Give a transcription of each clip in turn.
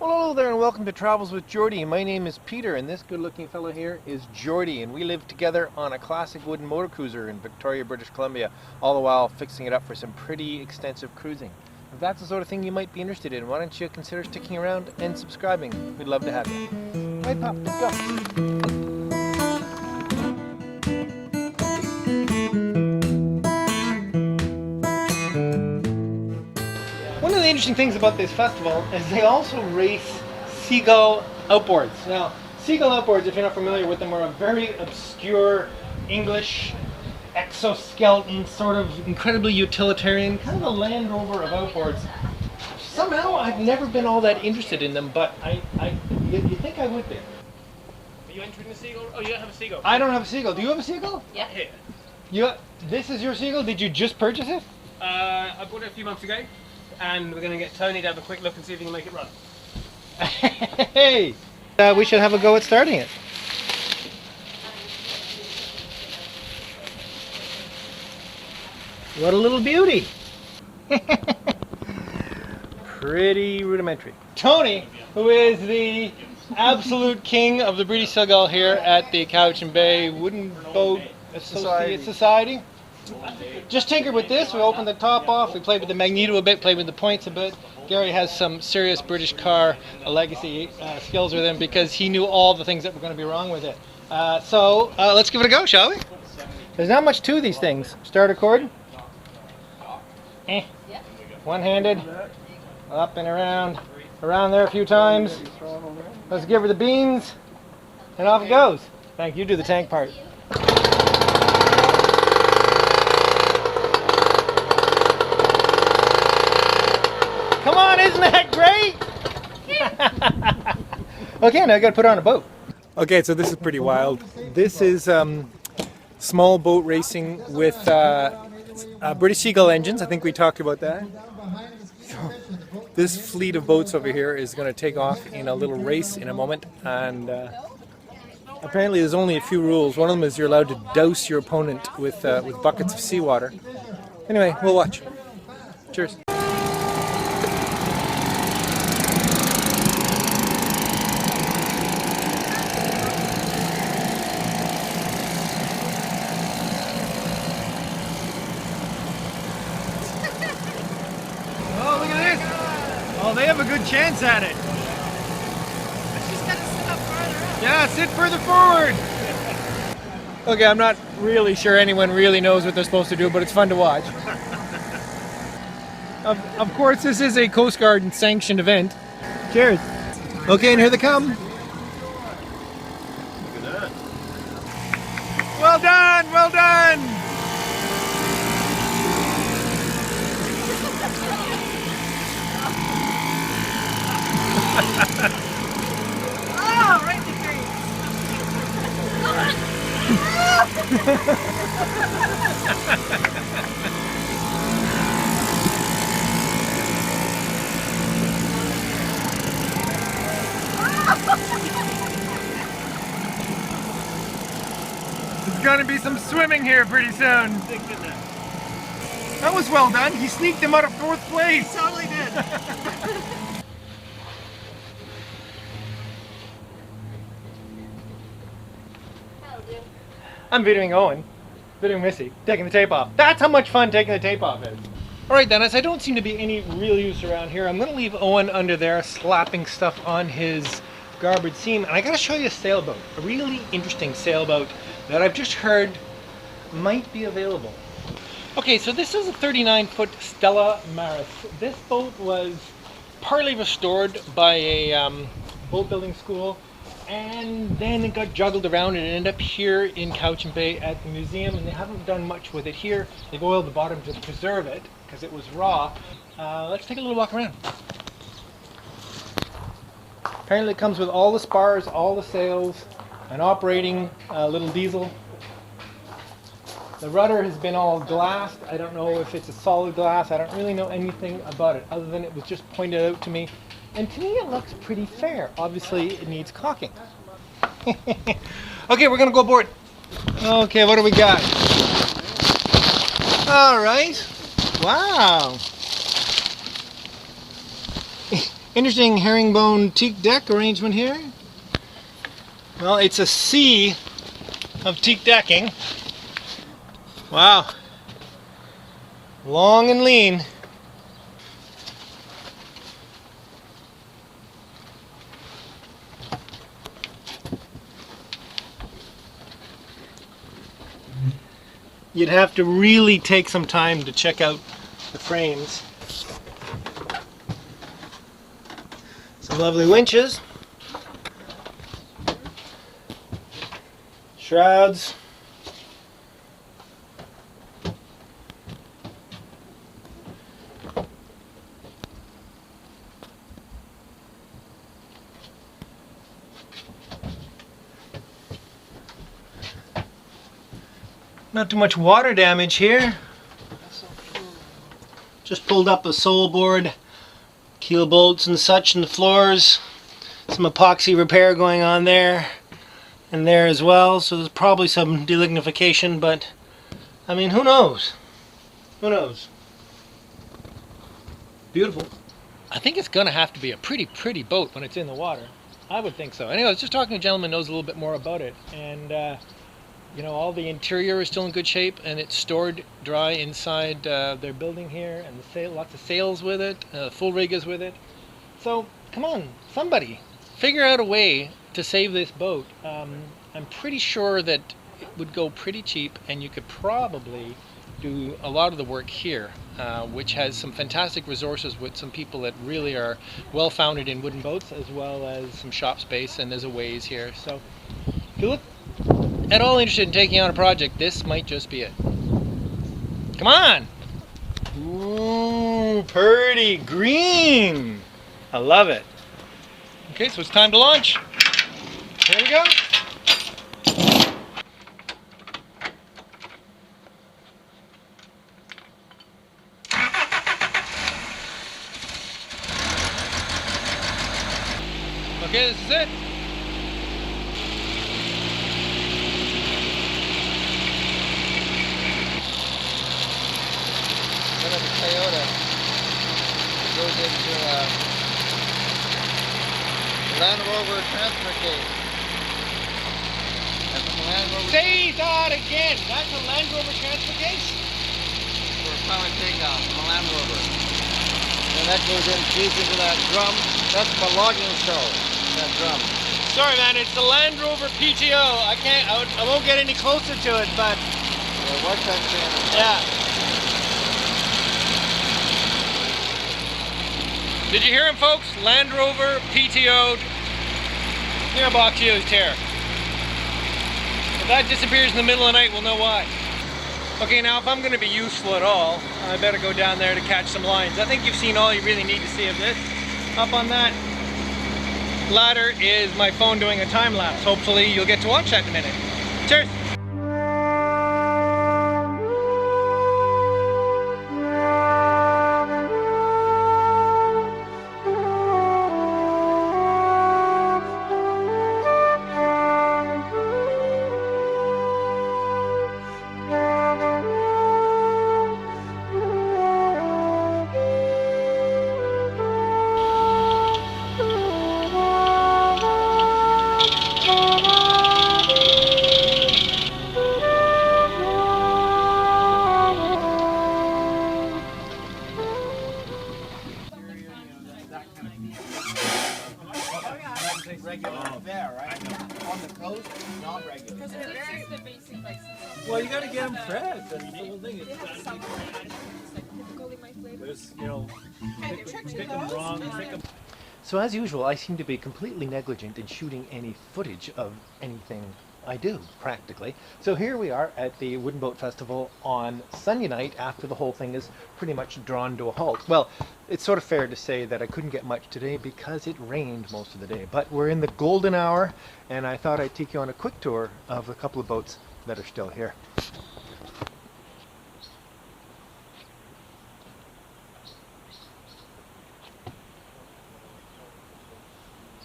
Well, hello there and welcome to Travels with Geordie. My name is Peter and this good looking fellow here is Geordie, and we live together on a classic wooden motor cruiser in Victoria, British Columbia, all the while fixing it up for some pretty extensive cruising. If that's the sort of thing you might be interested in, why don't you consider sticking around and subscribing? We'd love to have you. Right, Pop, let's go. One of the interesting things about this festival is they also race seagull outboards. Now, seagull outboards, if you're not familiar with them, are a very obscure English exoskeleton, sort of incredibly utilitarian, kind of a Land Rover of outboards. Somehow I've never been all that interested in them, but you think I would be. Are you entering the seagull? Oh, you don't have a seagull? I don't have a seagull. Do you have a seagull? Yeah. Here. This is your seagull? Did you just purchase it? I bought it a few months ago, and we're going to get Tony to have a quick look and see if he can make it run. Hey! We should have a go at starting it. What a little beauty! Pretty rudimentary. Tony, who is the absolute king of the British seagull here at the Cowichan Bay Wooden Boat Associate Society. Just tinkered with this. We opened the top off, we played with the magneto a bit, played with the points a bit. Gary has some serious British car legacy skills with him because he knew all the things that were going to be wrong with it. So let's give it a go, shall we? There's not much to these things. Start a chord. One-handed. Up and around there a few times. Let's give her the beans, and off it goes. Thank you. Do the tank part. Come on, isn't that great? Okay, now I gotta put her on a boat. Okay, so this is pretty wild. This is small boat racing with British Seagull engines. I think we talked about that. So, this fleet of boats over here is going to take off in a little race in a moment, and apparently there's only a few rules. One of them is you're allowed to douse your opponent with buckets of seawater. Anyway, we'll watch. Cheers. Oh, they have a good chance at it. She's got to sit up farther up. Yeah, sit further forward. Okay, I'm not really sure anyone really knows what they're supposed to do, but it's fun to watch. Of course, this is a Coast Guard sanctioned event. Cheers. Okay, and here they come. Look at that. Well done, well done. Oh, right in the crease. There's gonna be some swimming here pretty soon. That was well done. He sneaked him out of 4th place. Totally did. I'm videoing Owen, videoing Missy, taking the tape off. That's how much fun taking the tape off is. Alright then, as I don't seem to be any real use around here, I'm going to leave Owen under there slapping stuff on his garboard seam. And I got to show you a sailboat, a really interesting sailboat that I've just heard might be available. Okay, so this is a 39-foot Stella Maris. This boat was partly restored by a boat building school, and then it got juggled around and it ended up here in Cowichan Bay at the museum, and they haven't done much with it here. They've oiled the bottom to preserve it because it was raw. Let's take a little walk around. Apparently it comes with all the spars, all the sails, an operating little diesel. The rudder has been all glassed. I don't know if it's a solid glass. I don't really know anything about it other than it was just pointed out to me. And to me it looks pretty fair. Obviously it needs caulking. Okay, we're gonna go aboard. Okay, what do we got? All right. Wow. Interesting herringbone teak deck arrangement here. Well, it's a sea of teak decking. Wow. Long and lean. You'd have to really take some time to check out the frames. Some lovely winches. Shrouds. Not too much water damage here. Just pulled up a sole board, keel bolts and such in the floors. Some epoxy repair going on there and there as well. So there's probably some delignification, but I mean, who knows? Who knows? Beautiful. I think it's gonna have to be a pretty boat when it's in the water. I would think so. Anyway, I was just talking to a gentleman who knows a little bit more about it, and you know, all the interior is still in good shape, and it's stored dry inside their building here, and lots of sails with it, full rig is with it. So, come on, somebody, figure out a way to save this boat. I'm pretty sure that it would go pretty cheap, and you could probably do a lot of the work here, which has some fantastic resources with some people that really are well founded in wooden boats, as well as some shop space, and there's a ways here. So, if you look at all interested in taking on a project, this might just be it. Come on! Ooh, pretty green! I love it. Okay, so it's time to launch. Here we go. Okay, this is it. Toyota goes into Land Rover transfer case. That's a Land Rover. Say that again. That's a Land Rover transfer case for power takeoff from a Land Rover. And that goes in deep into that drum. That's my logging show. That drum. Sorry, man. It's the Land Rover PTO. I won't get any closer to it, but. Yeah, what that channel? Yeah. Did you hear him, folks? Land Rover PTO'd gearbox used here. If that disappears in the middle of the night, we'll know why. Okay, now if I'm going to be useful at all, I better go down there to catch some lines. I think you've seen all you really need to see of this. Up on that ladder is my phone doing a time lapse. Hopefully you'll get to watch that in a minute. Cheers! Well, you got to get them fed. That's the whole thing. There's, you know, pick them wrong, pick them. So as usual, I seem to be completely negligent in shooting any footage of anything I do, practically. So here we are at the Wooden Boat Festival on Sunday night after the whole thing is pretty much drawn to a halt. Well, it's sort of fair to say that I couldn't get much today because it rained most of the day. But we're in the golden hour, and I thought I'd take you on a quick tour of a couple of boats that are still here.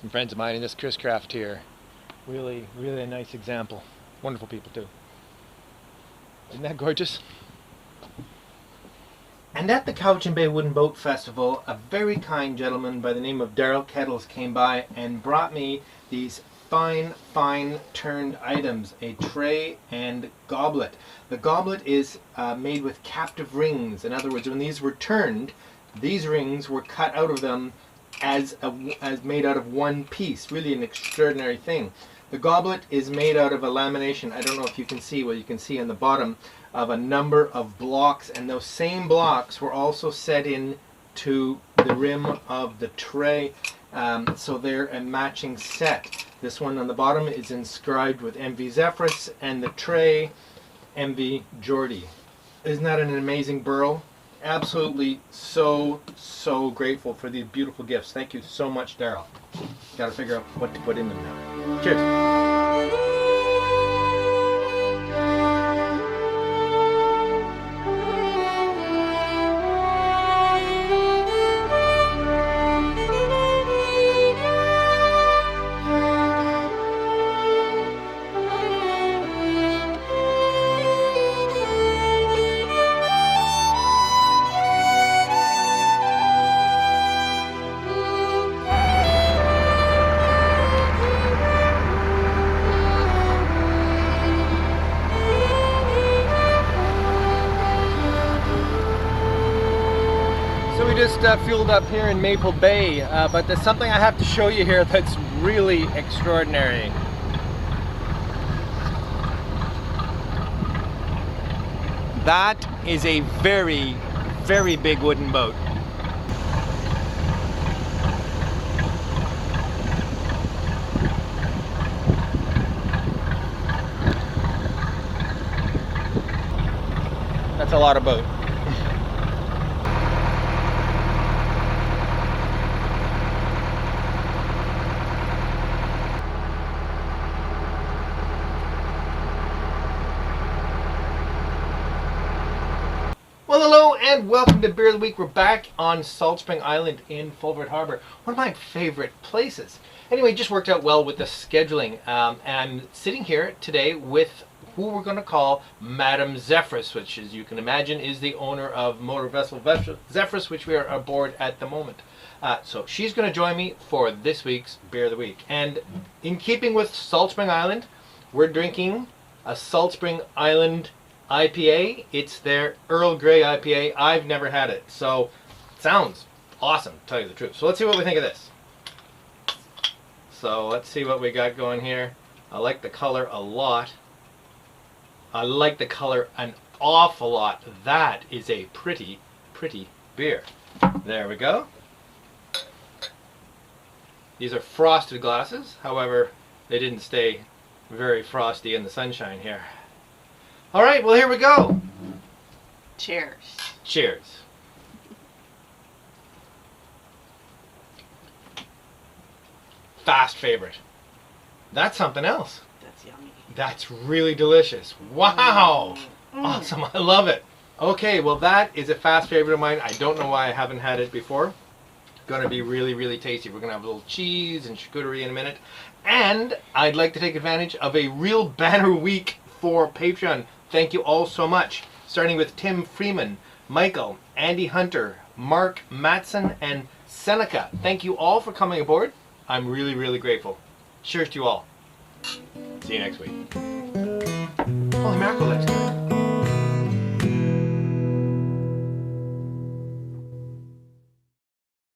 Some friends of mine in this Chris Craft here. Really a nice example. Wonderful people too. Isn't that gorgeous? And And at the Cowichan Bay Wooden Boat Festival, a very kind gentleman by the name of Daryl Kettles came by and brought me these fine turned items, a tray and goblet. The goblet is made with captive rings. In other words, when these were turned, these rings were cut out of them as made out of one piece. Really an extraordinary thing. The goblet is made out of a lamination. I don't know if you can see, well, you can see on the bottom of a number of blocks, and those same blocks were also set in to the rim of the tray, so they're a matching set. This one on the bottom is inscribed with MV Zephyrus, and the tray MV Geordie. Isn't that an amazing burl? Absolutely so grateful for these beautiful gifts. Thank you so much, Daryl. Got to figure out what to put in them now. Cheers. So we just fueled up here in Maple Bay, but there's something I have to show you here that's really extraordinary. That is a very big wooden boat. That's a lot of boat. Well, hello and welcome to Beer of the Week. We're back on Salt Spring Island in Fulford Harbor, one of my favorite places. Anyway, just worked out well with the scheduling. I'm sitting here today with who we're going to call Madam Zephyrus, which, as you can imagine, is the owner of motor vessel Zephyrus, which we are aboard at the moment. So she's going to join me for this week's Beer of the Week. And in keeping with Salt Spring Island, we're drinking a Salt Spring Island IPA. It's their Earl Grey IPA. I've never had it, so it sounds awesome, to tell you the truth. So let's see what we think of this. So let's see what we got going here. I like the color a lot. I like the color an awful lot. That is a pretty beer. There we go. These are frosted glasses. However, they didn't stay very frosty in the sunshine here. All right, well, here we go. Cheers. Cheers. Fast favorite. That's something else. That's yummy. That's really delicious. Wow. Awesome. I love it. Okay, well, that is a fast favorite of mine. I don't know why I haven't had it before. Going to be really tasty. We're going to have a little cheese and charcuterie in a minute. And I'd like to take advantage of a real banner week for Patreon. Thank you all so much. Starting with Tim Freeman, Michael, Andy Hunter, Mark Matson, and Seneca. Thank you all for coming aboard. I'm really grateful. Cheers to you all. See you next week. Holy mackerel, that's good.